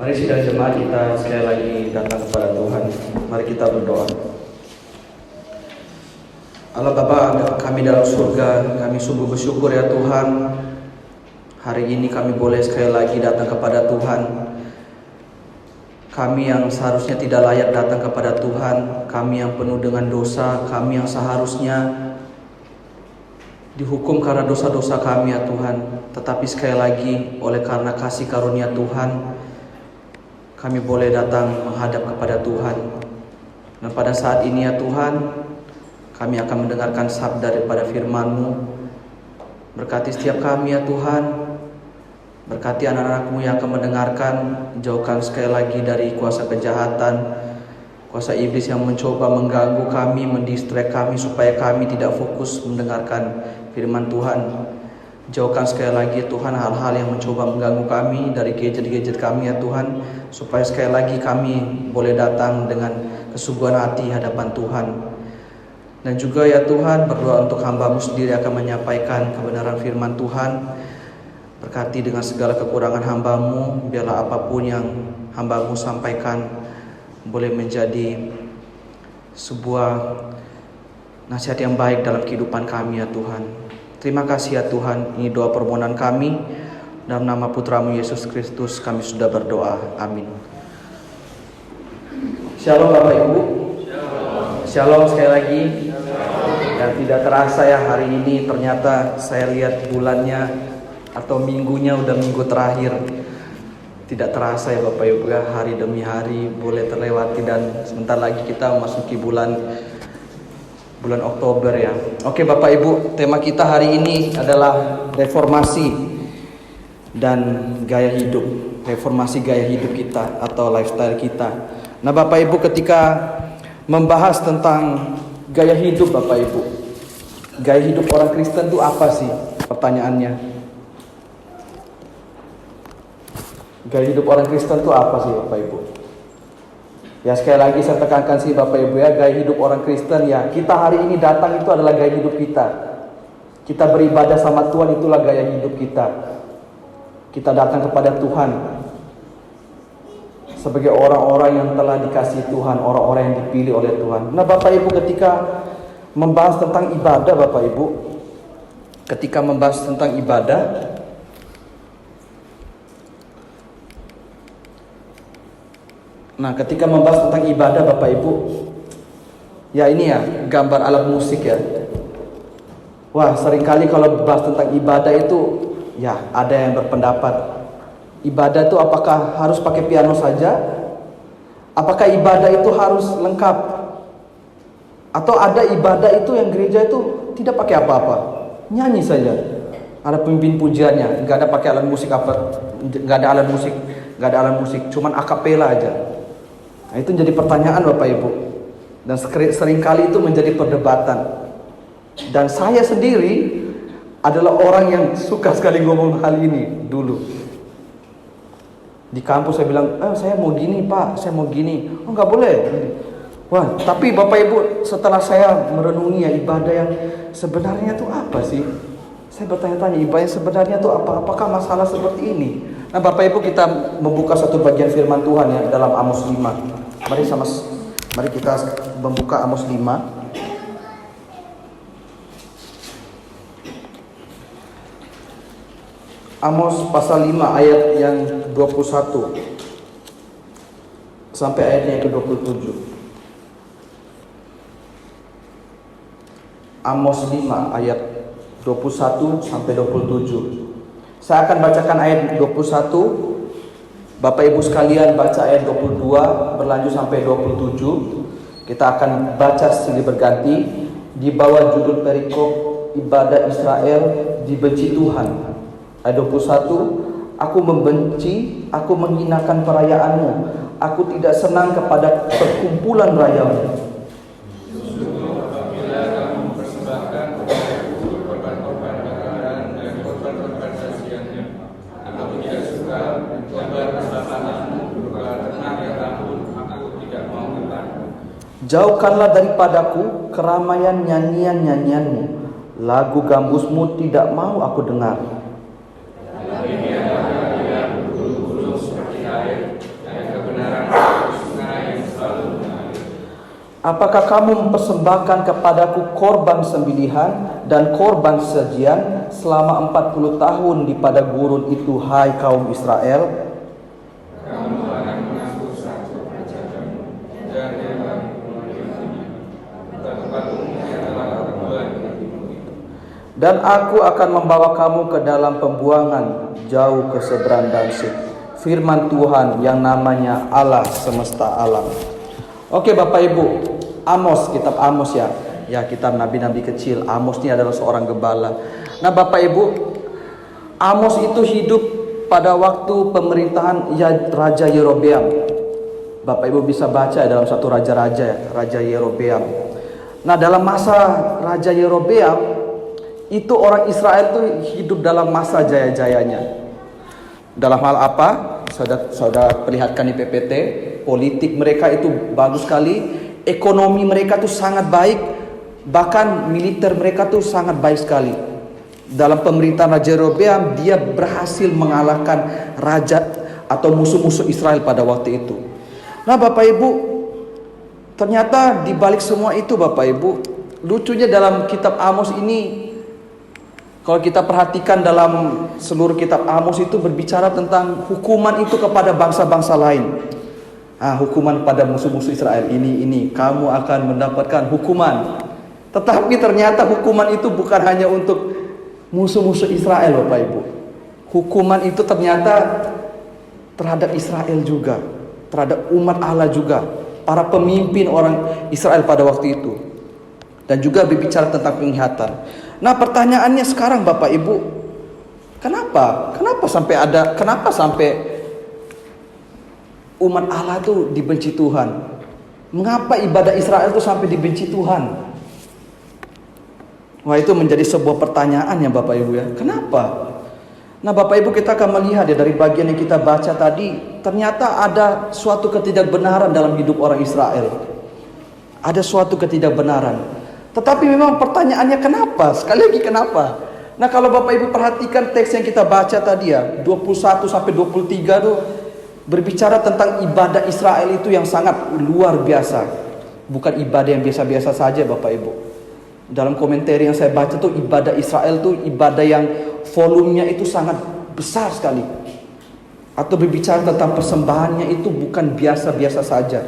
Mari sidang jemaat kita sekali lagi datang kepada Tuhan. Mari kita berdoa. Allah Bapa kami dalam surga, kami sungguh bersyukur ya Tuhan. Hari ini kami boleh sekali lagi datang kepada Tuhan. Kami yang seharusnya tidak layak datang kepada Tuhan, kami yang penuh dengan dosa, kami yang seharusnya dihukum karena dosa-dosa kami ya Tuhan. Tetapi sekali lagi oleh karena kasih karunia Tuhan, kami boleh datang menghadap kepada Tuhan. Dan pada saat ini ya Tuhan, kami akan mendengarkan sabda daripada firman-Mu. Berkati setiap kami ya Tuhan. Berkati anak-anak-Mu yang akan mendengarkan. Jauhkan sekali lagi dari kuasa kejahatan, kuasa iblis yang mencoba mengganggu kami, mendistract kami supaya kami tidak fokus mendengarkan firman Tuhan. Jauhkan sekali lagi Tuhan hal-hal yang mencoba mengganggu kami dari gadget-gadget kami ya Tuhan, supaya sekali lagi kami boleh datang dengan kesungguhan hati hadapan Tuhan. Dan juga ya Tuhan, berdoa untuk hamba-Mu sendiri akan menyampaikan kebenaran firman Tuhan. Berkati dengan segala kekurangan hamba-Mu, biarlah apapun yang hamba-Mu sampaikan boleh menjadi sebuah nasihat yang baik dalam kehidupan kami ya Tuhan. Terima kasih ya Tuhan, ini doa permohonan kami. Dalam nama Putra-Mu Yesus Kristus kami sudah berdoa, amin. Shalom Bapak Ibu. Shalom sekali lagi. Dan tidak terasa ya, hari ini ternyata saya lihat bulannya atau minggunya udah minggu terakhir. Tidak terasa ya Bapak Ibu ya, hari demi hari boleh terlewati dan sebentar lagi kita memasuki bulan Oktober ya. Oke Bapak Ibu, tema kita hari ini adalah reformasi dan gaya hidup. Reformasi gaya hidup kita atau lifestyle kita. Nah Bapak Ibu, ketika membahas tentang gaya hidup Bapak Ibu, gaya hidup orang Kristen itu apa sih? Pertanyaannya, gaya hidup orang Kristen itu apa sih Bapak Ibu? Ya sekali lagi saya tekankan sih Bapak Ibu ya, gaya hidup orang Kristen ya, kita hari ini datang itu adalah gaya hidup kita. Kita beribadah sama Tuhan, itulah gaya hidup kita. Kita datang kepada Tuhan sebagai orang-orang yang telah dikasihi Tuhan, orang-orang yang dipilih oleh Tuhan. Nah Bapak Ibu, ketika membahas tentang ibadah Bapak Ibu, ketika membahas tentang ibadah, nah ketika membahas tentang ibadah Bapak Ibu, ya ini ya gambar alat musik ya. Wah seringkali kalau bahas tentang ibadah itu ya ada yang berpendapat ibadah itu apakah harus pakai piano saja? Apakah ibadah itu harus lengkap? Atau ada ibadah itu yang gereja itu tidak pakai apa-apa, nyanyi saja. Ada pemimpin pujiannya, nggak ada pakai alat musik apa, nggak ada alat musik, cuman akapela aja. Nah, itu menjadi pertanyaan Bapak Ibu, dan seringkali itu menjadi perdebatan. Dan saya sendiri adalah orang yang suka sekali ngomong hal ini dulu. Di kampus saya bilang, saya mau gini Pak, saya mau gini. Oh nggak boleh. Wah, tapi Bapak Ibu, setelah saya merenungi ya ibadah yang sebenarnya itu apa sih? Saya bertanya-tanya, ibadah yang sebenarnya itu apa? Apakah masalah seperti ini? Nah Bapak Ibu, kita membuka satu bagian firman Tuhan ya dalam Amos 5. Mari kita membuka Amos 5. Amos pasal 5 ayat yang 21 sampai ayatnya yang ke-27. Amos 5 ayat 21 sampai 27. Saya akan bacakan ayat 21. Bapak Ibu sekalian baca ayat 22 berlanjut sampai 27. Kita akan baca silih berganti di bawah judul perikop ibadah Israel dibenci Tuhan. Ayat 21, aku membenci, aku menghinakan perayaanmu, aku tidak senang kepada perkumpulan rayamu. Jauhkanlah daripadaku keramaian nyanyian-nyanyianmu, lagu gambusmu tidak mau aku dengar. Apakah kamu mempersembahkan kepadaku korban sembelihan dan korban sajian selama 40 tahun di padang gurun itu, hai kaum Israel? Kamu akan masuk satu kerajaan dan dan aku akan membawa kamu ke dalam pembuangan jauh ke seberang Damsyik. Firman Tuhan yang namanya Allah semesta alam. Oke Bapak Ibu, Amos, kitab Amos ya. Ya, kitab nabi-nabi kecil. Amos ini adalah seorang gembala. Nah Bapak Ibu, Amos itu hidup pada waktu pemerintahan Raja Yerobeam. Bapak Ibu bisa baca dalam satu raja-raja, Raja Yerobeam. Nah dalam masa Raja Yerobeam, itu orang Israel itu hidup dalam masa jaya-jayanya. Dalam hal apa? Saudara perlihatkan di PPT. Politik mereka itu bagus sekali, ekonomi mereka itu sangat baik, bahkan militer mereka itu sangat baik sekali. Dalam pemerintahan Raja Yerobeam, dia berhasil mengalahkan raja atau musuh-musuh Israel pada waktu itu. Nah Bapak Ibu, ternyata di balik semua itu Bapak Ibu, lucunya dalam kitab Amos ini, kalau kita perhatikan dalam seluruh kitab Amos itu berbicara tentang hukuman itu kepada bangsa-bangsa lain. Hukuman pada musuh-musuh Israel, ini kamu akan mendapatkan hukuman. Tetapi ternyata hukuman itu bukan hanya untuk musuh-musuh Israel Bapak Ibu. Hukuman itu ternyata terhadap Israel juga, terhadap umat Allah juga, para pemimpin orang Israel pada waktu itu. Dan juga berbicara tentang penglihatan. Nah pertanyaannya sekarang Bapak Ibu, kenapa sampai umat Allah itu dibenci Tuhan? Mengapa ibadah Israel itu sampai dibenci Tuhan? Wah, itu menjadi sebuah pertanyaan ya Bapak Ibu ya. Kenapa? Nah Bapak Ibu, kita akan melihat ya dari bagian yang kita baca tadi, ternyata ada suatu ketidakbenaran dalam hidup orang Israel. Ada suatu ketidakbenaran. Tetapi memang pertanyaannya kenapa? Sekali lagi kenapa? Nah kalau Bapak Ibu perhatikan teks yang kita baca tadi ya, 21 sampai 23 tuh berbicara tentang ibadah Israel itu yang sangat luar biasa. Bukan ibadah yang biasa-biasa saja Bapak Ibu. Dalam komentar yang saya baca tuh, ibadah Israel tuh ibadah yang volumenya itu sangat besar sekali. Atau berbicara tentang persembahannya itu bukan biasa-biasa saja.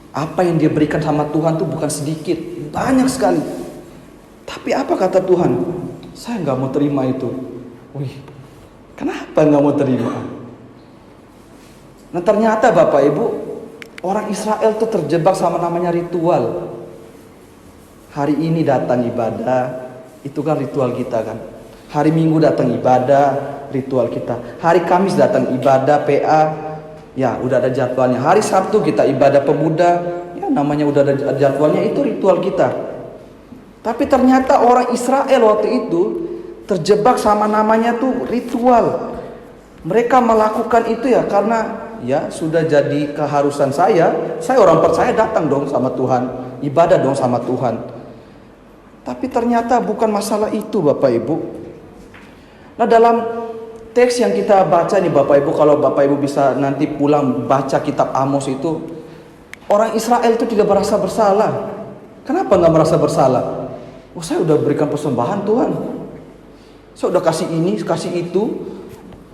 Apa yang dia berikan sama Tuhan tuh bukan sedikit, banyak sekali. Tapi apa kata Tuhan? Saya gak mau terima itu. Kenapa nggak mau terima? Nah ternyata Bapak Ibu, orang Israel tuh terjebak sama namanya ritual. Hari ini datang ibadah, itu kan ritual kita kan. Hari Minggu datang ibadah, ritual kita. Hari Kamis datang ibadah PA, ya udah ada jadwalnya. Hari Sabtu kita ibadah pemuda, ya namanya udah ada jadwalnya, itu ritual kita. Tapi ternyata orang Israel waktu itu terjebak sama namanya tuh ritual. Mereka melakukan itu ya karena ya sudah jadi keharusan saya orang percaya datang dong sama Tuhan, ibadah dong sama Tuhan. Tapi ternyata bukan masalah itu Bapak Ibu. Nah dalam teks yang kita baca nih Bapak Ibu, kalau Bapak Ibu bisa nanti pulang baca kitab Amos itu, orang Israel itu tidak merasa bersalah. Kenapa nggak merasa bersalah? Saya udah berikan persembahan Tuhan, saya udah kasih ini, kasih itu.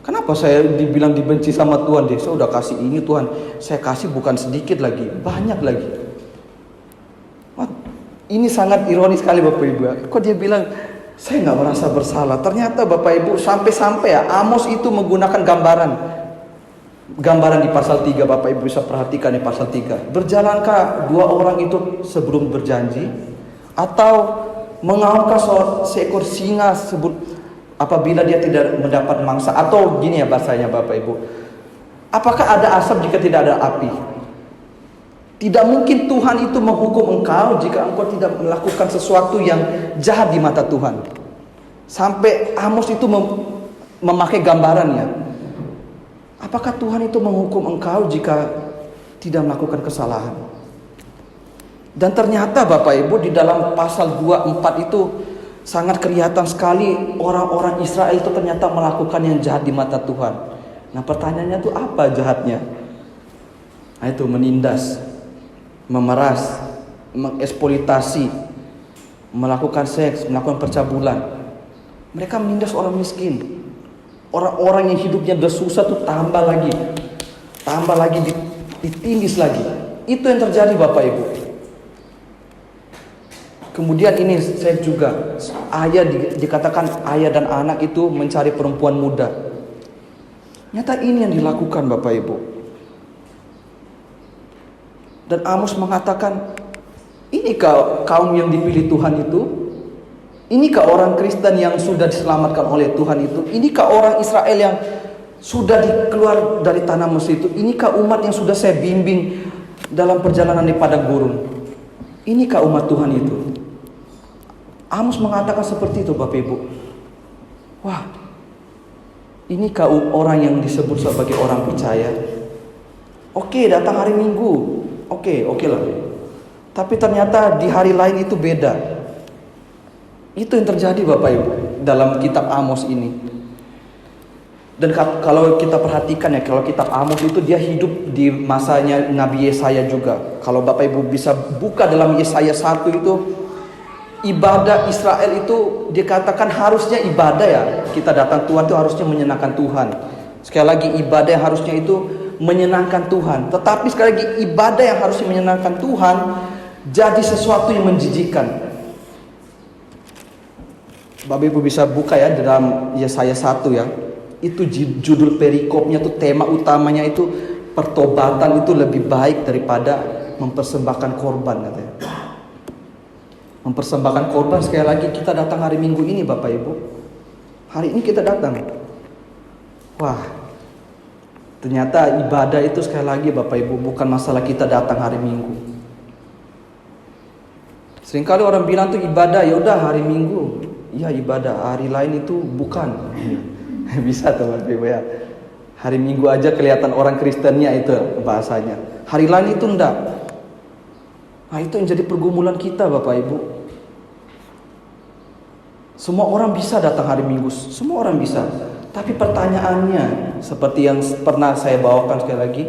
Kenapa saya dibilang dibenci sama Tuhan deh? Saya udah kasih ini Tuhan, saya kasih bukan sedikit lagi, banyak lagi. Wah, ini sangat ironis sekali Bapak Ibu. Kok dia bilang saya nggak merasa bersalah? Ternyata Bapak Ibu sampai-sampai ya Amos itu menggunakan gambaran di pasal 3. Bapak Ibu bisa perhatikan di pasal 3. Berjalankah dua orang itu sebelum berjanji, atau mengaumkah seekor singa apabila dia tidak mendapat mangsa? Atau gini ya bahasanya Bapak Ibu, apakah ada asap jika tidak ada api? Tidak mungkin Tuhan itu menghukum engkau jika engkau tidak melakukan sesuatu yang jahat di mata Tuhan. Sampai Amos itu memakai gambarannya. Apakah Tuhan itu menghukum engkau jika tidak melakukan kesalahan? Dan ternyata Bapak Ibu di dalam pasal 24 itu sangat kelihatan sekali orang-orang Israel itu ternyata melakukan yang jahat di mata Tuhan. Nah pertanyaannya itu apa jahatnya? Nah itu menindas. memeras, mengeksploitasi, melakukan seks, melakukan percabulan. Mereka menindas orang miskin. Orang-orang yang hidupnya udah susah tuh tambah lagi ditindis lagi. Itu yang terjadi Bapak Ibu. Kemudian ini saya juga, dikatakan ayah dan anak itu mencari perempuan muda. Nyata ini yang dilakukan Bapak Ibu. Dan Amos mengatakan, inikah kaum yang dipilih Tuhan itu? Inikah orang Kristen yang sudah diselamatkan oleh Tuhan itu? Inikah orang Israel yang sudah dikeluar dari tanah Mesir itu? Inikah umat yang sudah saya bimbing dalam perjalanan di padang gurun? Inikah umat Tuhan itu? Amos mengatakan seperti itu Bapak Ibu. Wah, inikah orang yang disebut sebagai orang percaya? Oke, datang hari Minggu. Oke lah. Tapi ternyata di hari lain itu beda. Itu yang terjadi Bapak Ibu dalam kitab Amos ini. Dan kalau kita perhatikan ya, kalau kitab Amos itu dia hidup di masanya Nabi Yesaya juga. Kalau Bapak Ibu bisa buka dalam Yesaya 1 itu, ibadah Israel itu dikatakan harusnya ibadah ya. Kita datang Tuhan itu harusnya menyenangkan Tuhan. Sekali lagi ibadah yang harusnya itu menyenangkan Tuhan. Tetapi sekali lagi ibadah yang harusnya menyenangkan Tuhan jadi sesuatu yang menjijikkan. Bapak Ibu bisa buka ya dalam Yesaya 1 ya. Itu judul perikopnya tuh, tema utamanya itu pertobatan itu lebih baik daripada mempersembahkan korban katanya. Mempersembahkan korban, sekali lagi kita datang hari Minggu ini Bapak Ibu. Hari ini kita datang. Wah, ternyata ibadah itu sekali lagi Bapak Ibu bukan masalah kita datang hari Minggu. Seringkali orang bilang tuh ibadah ya udah hari Minggu. Iya ibadah, hari lain itu bukan. Bisa tuh Bapak Ibu ya. Hari Minggu aja kelihatan orang Kristennya itu bahasanya. Hari lain itu enggak. Nah itu yang jadi pergumulan kita Bapak Ibu. Semua orang bisa datang hari Minggu, semua orang bisa. Tapi pertanyaannya seperti yang pernah saya bawakan sekali lagi,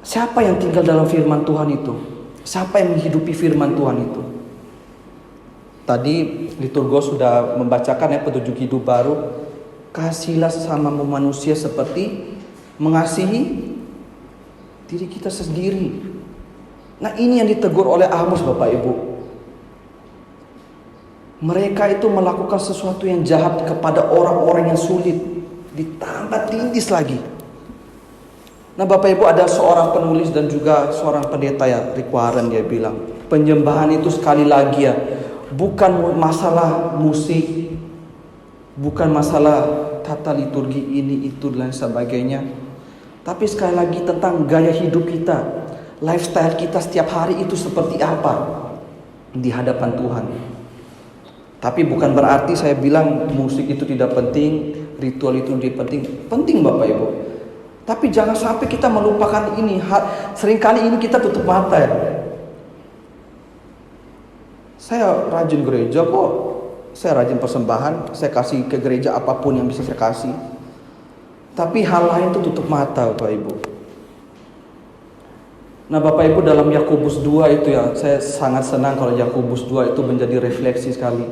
siapa yang tinggal dalam firman Tuhan itu? Siapa yang menghidupi firman Tuhan itu? Tadi liturgos sudah membacakan ya petunjuk hidup baru. Kasihlah sesama manusia seperti mengasihi diri kita sendiri. Nah ini yang ditegur oleh Amos Bapak Ibu. Mereka itu melakukan sesuatu yang jahat kepada orang-orang yang sulit, ditambah tindis lagi. Nah Bapak Ibu, ada seorang penulis dan juga seorang pendeta ya, Rick Warren, dia bilang penyembahan itu sekali lagi ya bukan masalah musik, bukan masalah tata liturgi ini itu dan sebagainya, tapi sekali lagi tentang gaya hidup kita, lifestyle kita setiap hari itu seperti apa di hadapan Tuhan. Tapi bukan berarti saya bilang musik itu tidak penting, ritual itu tidak penting. Penting Bapak Ibu. Tapi jangan sampai kita melupakan ini. Seringkali ini kita tutup mata ya. Saya rajin gereja kok. Saya rajin persembahan. Saya kasih ke gereja apapun yang bisa saya kasih. Tapi hal lain itu tutup mata Bapak Ibu. Nah Bapak Ibu, dalam Yakobus 2 itu ya, saya sangat senang kalau Yakobus 2 itu menjadi refleksi sekali.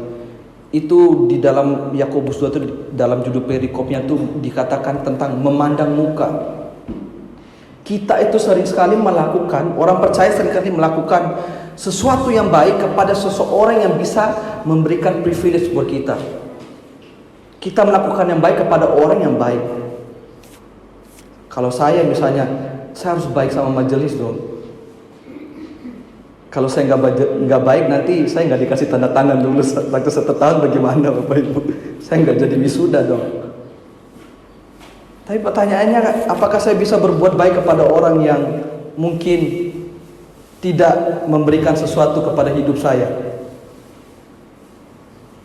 Itu di dalam Yakobus 2 itu dalam judul perikopnya itu dikatakan tentang memandang muka. Kita itu sering sekali melakukan, orang percaya sering sekali melakukan sesuatu yang baik kepada seseorang yang bisa memberikan privilege buat kita. Kita melakukan yang baik kepada orang yang baik. Kalau saya misalnya, saya harus baik sama majelis dong. Kalau saya nggak baik, nanti saya nggak dikasih tanda tangan dulu waktu 1 tahun, bagaimana Bapak Ibu? Saya nggak jadi wisuda dong. Tapi pertanyaannya, apakah saya bisa berbuat baik kepada orang yang mungkin tidak memberikan sesuatu kepada hidup saya?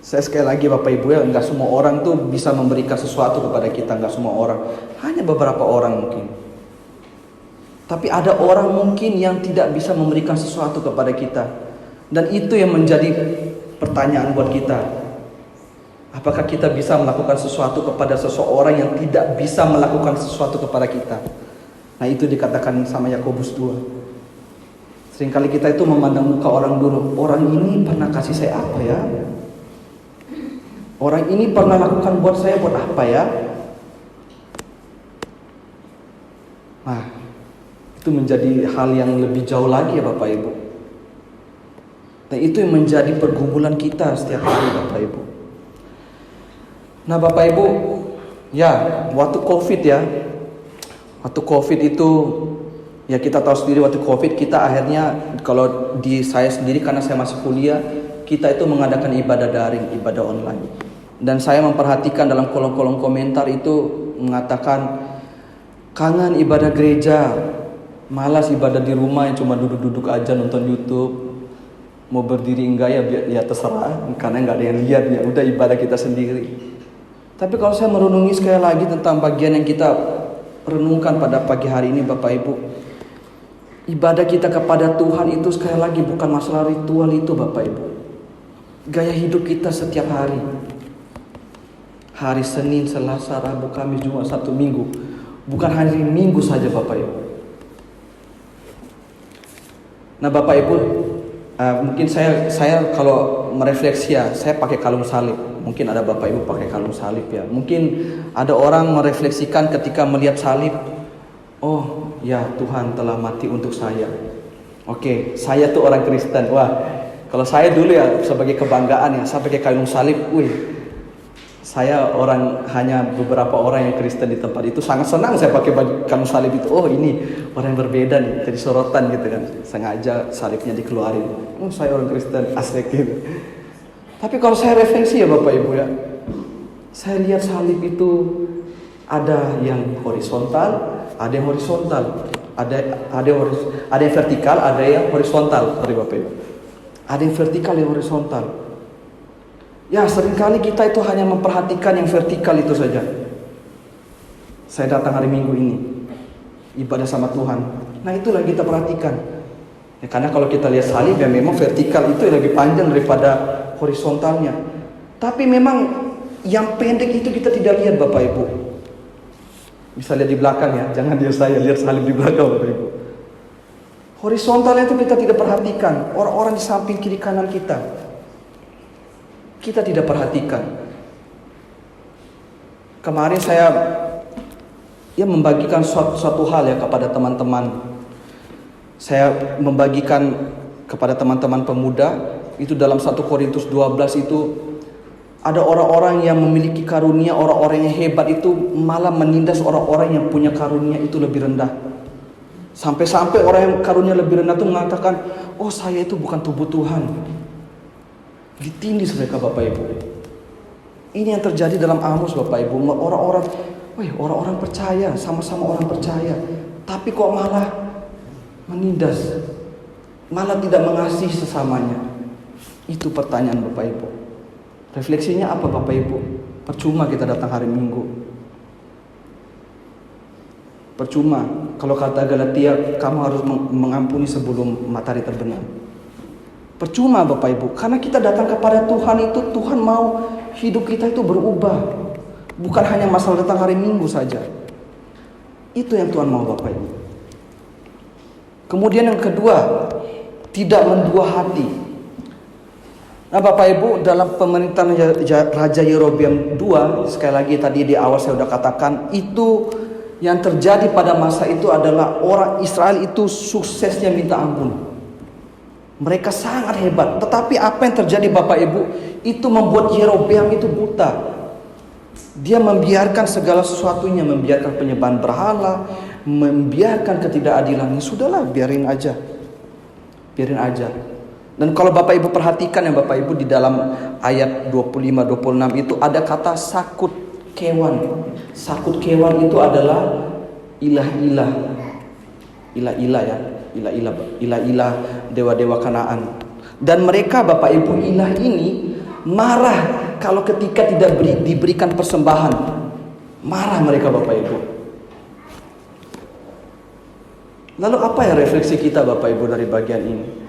Saya sekali lagi Bapak Ibu ya, nggak semua orang tuh bisa memberikan sesuatu kepada kita, nggak semua orang, hanya beberapa orang mungkin. Tapi ada orang mungkin yang tidak bisa memberikan sesuatu kepada kita. Dan itu yang menjadi pertanyaan buat kita. Apakah kita bisa melakukan sesuatu kepada seseorang yang tidak bisa melakukan sesuatu kepada kita? Nah itu dikatakan sama Yakobus 2. Seringkali kita itu memandang muka orang dulu. Orang ini pernah kasih saya apa ya? Orang ini pernah lakukan buat saya buat apa ya? Nah, itu menjadi hal yang lebih jauh lagi ya Bapak Ibu. Nah, itu yang menjadi pergumulan kita setiap hari Bapak Ibu. Nah Bapak Ibu, ya waktu COVID ya. Waktu COVID itu, ya kita tahu sendiri waktu COVID kita akhirnya, kalau di saya sendiri karena saya masih kuliah, kita itu mengadakan ibadah daring, ibadah online. Dan saya memperhatikan dalam kolom-kolom komentar itu mengatakan, kangen ibadah gereja, malas ibadah di rumah yang cuma duduk-duduk aja nonton YouTube. Mau berdiri enggak ya terserah, karena enggak ada yang lihat, ya udah ibadah kita sendiri. Tapi kalau saya merenungi sekali lagi tentang bagian yang kita renungkan pada pagi hari ini Bapak Ibu, ibadah kita kepada Tuhan itu sekali lagi bukan masalah ritual itu Bapak Ibu. Gaya hidup kita setiap hari. Hari Senin, Selasa, Rabu, Kamis, Jumat, Sabtu, Minggu. Bukan hari Minggu saja Bapak Ibu. Nah Bapak Ibu, mungkin saya kalau merefleksi ya, saya pakai kalung salib. Mungkin ada Bapak Ibu pakai kalung salib ya. Mungkin ada orang merefleksikan ketika melihat salib, oh ya Tuhan telah mati untuk saya. Oke, saya tuh orang Kristen. Wah, kalau saya dulu ya sebagai kebanggaan ya, saya pakai kalung salib. Wih, saya hanya beberapa orang yang Kristen di tempat itu. Sangat senang saya pakai kalung salib itu. Oh ini orang yang berbeda nih, jadi sorotan gitu kan. Sengaja salibnya dikeluarin. Oh saya orang Kristen, asik gitu. Tapi kalau saya refleksi ya Bapak Ibu ya, saya lihat salib itu ada yang horizontal, ada yang horizontal, ada yang vertikal, ada yang horizontal, Bapak Ibu. Ada yang vertikal, yang horizontal. Ya seringkali kita itu hanya memperhatikan yang vertikal itu saja. Saya datang hari Minggu ini ibadah sama Tuhan. Nah itulah yang kita perhatikan. Ya, karena kalau kita lihat salib ya memang vertikal itu lebih panjang daripada horizontalnya. Tapi memang yang pendek itu kita tidak lihat Bapak Ibu. Bisa lihat di belakang ya, jangan lihat saya, lihat salib di belakang Bapak Ibu. Horizontalnya itu kita tidak perhatikan. Orang-orang di samping kiri kanan kita tidak perhatikan. Kemarin saya membagikan suatu hal ya kepada teman-teman. Saya membagikan kepada teman-teman pemuda itu dalam 1 Korintus 12 itu ada orang-orang yang memiliki karunia, orang-orang yang hebat itu malah menindas orang-orang yang punya karunia itu lebih rendah. Sampai-sampai orang yang karunia lebih rendah itu mengatakan, oh saya itu bukan tubuh Tuhan. Ditindis mereka Bapak Ibu. Ini yang terjadi dalam Amos Bapak Ibu. Orang-orang percaya, sama-sama orang percaya, tapi kok malah menindas, malah tidak mengasihi sesamanya. Itu pertanyaan Bapak Ibu. Refleksinya apa Bapak Ibu? Percuma kita datang hari Minggu. Percuma. Kalau kata Galatia, kamu harus mengampuni sebelum matahari terbenam. Percuma Bapak Ibu. Karena kita datang kepada Tuhan itu, Tuhan mau hidup kita itu berubah. Bukan hanya masalah datang hari Minggu saja. Itu yang Tuhan mau Bapak Ibu. Kemudian yang kedua, tidak mendua hati. Nah Bapak Ibu, dalam pemerintahan Raja Yerobeam II, sekali lagi tadi di awal saya sudah katakan, itu yang terjadi pada masa itu adalah orang Israel itu suksesnya minta ampun. Mereka sangat hebat. Tetapi apa yang terjadi Bapak Ibu, itu membuat Yerobeam itu buta. Dia membiarkan segala sesuatunya, membiarkan penyembahan berhala, membiarkan ketidakadilan. Sudahlah, biarin aja. Dan kalau Bapak Ibu perhatikan ya Bapak Ibu, di dalam ayat 25-26 itu ada kata sakut kewan. Sakut kewan itu adalah ilah-ilah ya, ilah-ilah dewa-dewa Kanaan. Dan mereka Bapak Ibu, ilah ini marah kalau ketika tidak diberikan persembahan. Marah mereka Bapak Ibu. Lalu apa ya refleksi kita Bapak Ibu dari bagian ini?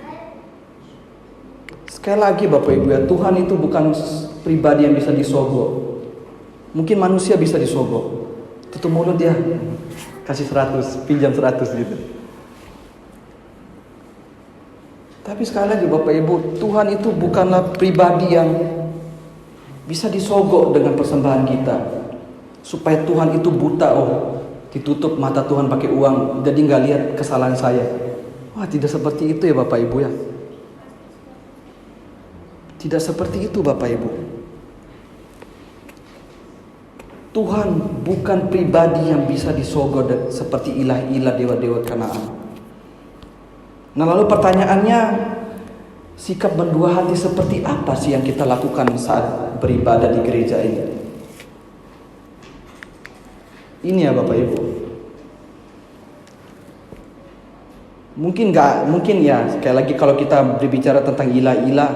Sekali lagi Bapak Ibu ya, Tuhan itu bukan pribadi yang bisa disogok. Mungkin manusia bisa disogok. Tutup mulut ya, kasih 100, pinjam 100 gitu. Tapi sekali lagi Bapak Ibu, Tuhan itu bukanlah pribadi yang bisa disogok dengan persembahan kita. Supaya Tuhan itu buta, ditutup mata Tuhan pakai uang, jadi nggak lihat kesalahan saya. Wah, tidak seperti itu ya Bapak Ibu ya. Tidak seperti itu Bapak Ibu. Tuhan bukan pribadi yang bisa disogok seperti ilah-ilah dewa-dewa Kanaan. Nah, lalu pertanyaannya, sikap mendua hati seperti apa sih yang kita lakukan saat beribadah di gereja ini? Ini ya Bapak Ibu. Mungkin ya, sekali lagi kalau kita berbicara tentang ilah-ilah,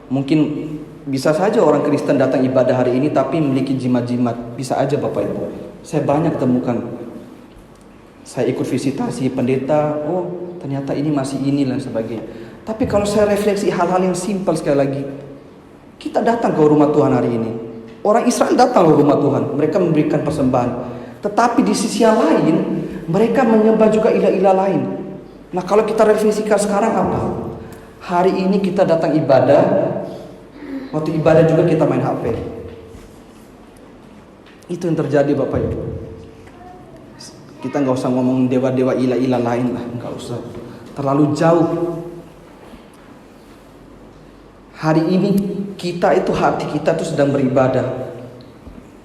mungkin bisa saja orang Kristen datang ibadah hari ini tapi memiliki jimat-jimat. Bisa aja Bapak Ibu. Saya banyak temukan. Saya ikut visitasi pendeta, ternyata ini masih ini dan sebagainya. Tapi kalau saya refleksi hal-hal yang simpel sekali lagi, kita datang ke rumah Tuhan hari ini. Orang Israel datang ke rumah Tuhan, mereka memberikan persembahan. Tetapi di sisi yang lain, mereka menyembah juga ilah-ilah lain. Nah, kalau kita refleksikan sekarang apa? Hari ini kita datang ibadah, waktu ibadah juga kita main HP. Itu yang terjadi Bapak Ibu. Kita nggak usah ngomong dewa-dewa ilah-ilah lain lah, nggak usah. Terlalu jauh. Hari ini hati kita tuh sedang beribadah.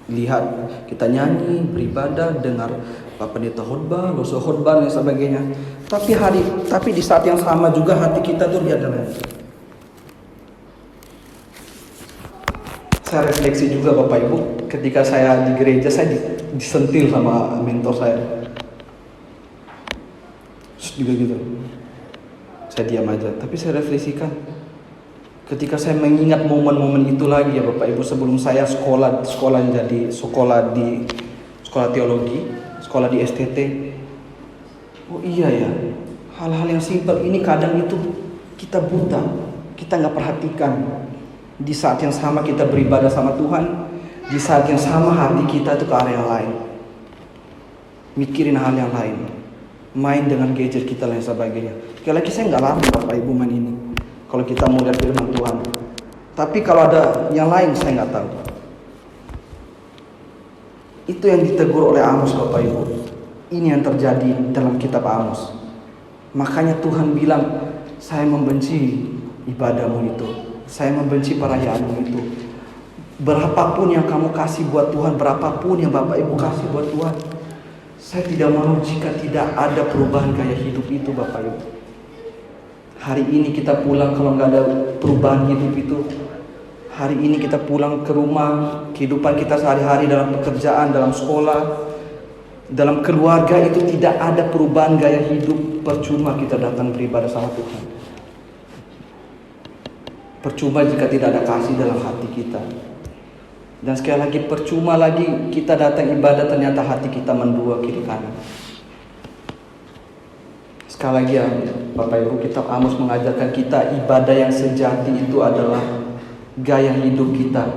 Lihat, kita nyanyi, beribadah, dengar Pak Pendeta khotbah, loso khotbah dan sebagainya. Tapi di saat yang sama juga hati kita tuh lihat dalam. Saya refleksi juga Bapak Ibu, ketika saya di gereja saya disentil sama mentor saya. Juga gitu. Saya diam aja, tapi saya refleksikan. Ketika saya mengingat momen-momen itu lagi ya Bapak Ibu, sebelum saya sekolah di sekolah teologi, sekolah di STT. Oh iya ya, hal-hal yang simpel ini kadang itu kita buta, kita nggak perhatikan. Di saat yang sama kita beribadah sama Tuhan, di saat yang sama hati kita itu ke area lain, mikirin hal yang lain, main dengan gadget kita dan sebagainya. Sekali lagi saya nggak larang Bapak Ibu main ini, kalau kita mau lihat firman Tuhan. Tapi kalau ada yang lain saya nggak tahu. Itu yang ditegur oleh Amos Bapak Ibu. Ini yang terjadi dalam kitab Amos. Makanya Tuhan bilang, saya membenci ibadahmu itu, saya membenci perayaanmu itu. Berapapun yang kamu kasih buat Tuhan, berapapun yang Bapak Ibu kasih buat Tuhan, saya tidak mau jika tidak ada perubahan gaya hidup itu Bapak Ibu. Hari ini kita pulang kalau nggak ada perubahan hidup itu, hari ini kita pulang ke rumah, kehidupan kita sehari-hari dalam pekerjaan, dalam sekolah, dalam keluarga itu tidak ada perubahan gaya hidup, percuma kita datang beribadah sama Tuhan. Percuma jika tidak ada kasih dalam hati kita. Dan sekali lagi percuma lagi kita datang ibadah ternyata hati kita mendua kiri kanan. Sekali lagi ya Bapak Ibu, kitab Amos mengajarkan kita ibadah yang sejati itu adalah gaya hidup kita.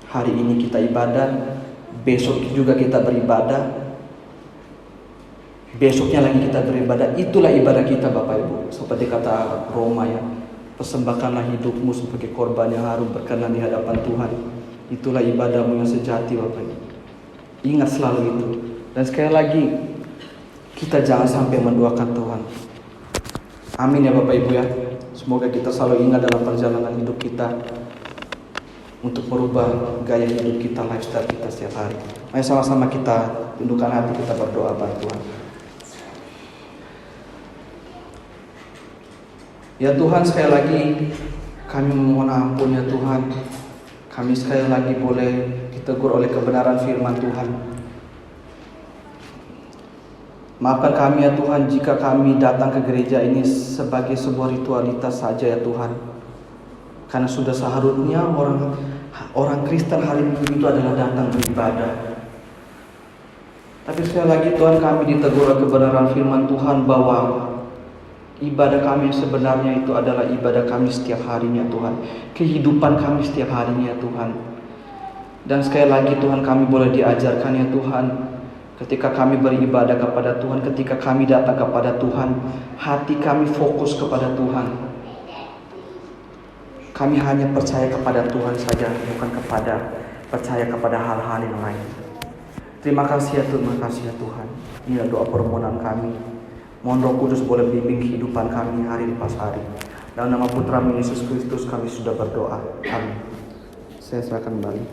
Hari ini kita ibadah, besok juga kita beribadah, besoknya lagi kita beribadah. Itulah ibadah kita Bapak Ibu. Seperti kata Roma ya, persembahkanlah hidupmu sebagai korban yang harum berkenan di hadapan Tuhan. Itulah ibadahmu yang sejati Bapak Ibu. Ingat selalu itu. Dan sekali lagi, kita jangan sampai menduakan Tuhan. Amin ya Bapak Ibu ya. Semoga kita selalu ingat dalam perjalanan hidup kita untuk merubah gaya hidup kita, lifestyle kita setiap hari. Mari sama-sama kita tundukkan hati, kita berdoa pada Tuhan. Ya Tuhan, sekali lagi kami memohon ampun ya Tuhan. Kami sekali lagi boleh ditegur oleh kebenaran firman Tuhan. Maafkan kami ya Tuhan jika kami datang ke gereja ini sebagai sebuah ritualitas saja ya Tuhan. Karena sudah seharusnya orang Kristen hari Minggu itu adalah datang beribadah. Tapi sekali lagi Tuhan, kami ditegur oleh kebenaran firman Tuhan bahwa ibadah kami sebenarnya itu adalah ibadah kami setiap harinya Tuhan. Kehidupan kami setiap harinya Tuhan. Dan sekali lagi Tuhan, kami boleh diajarkan ya Tuhan, ketika kami beribadah kepada Tuhan, ketika kami datang kepada Tuhan, hati kami fokus kepada Tuhan. Kami hanya percaya kepada Tuhan saja, bukan percaya kepada hal-hal yang lain. Terima kasih ya Tuhan, Tuhan. Inilah doa permohonan kami. Mohon Roh Kudus boleh bimbing kehidupan kami hari lepas hari. Dalam nama Putra Yesus Kristus kami sudah berdoa. Amin. Saya serahkan kembali.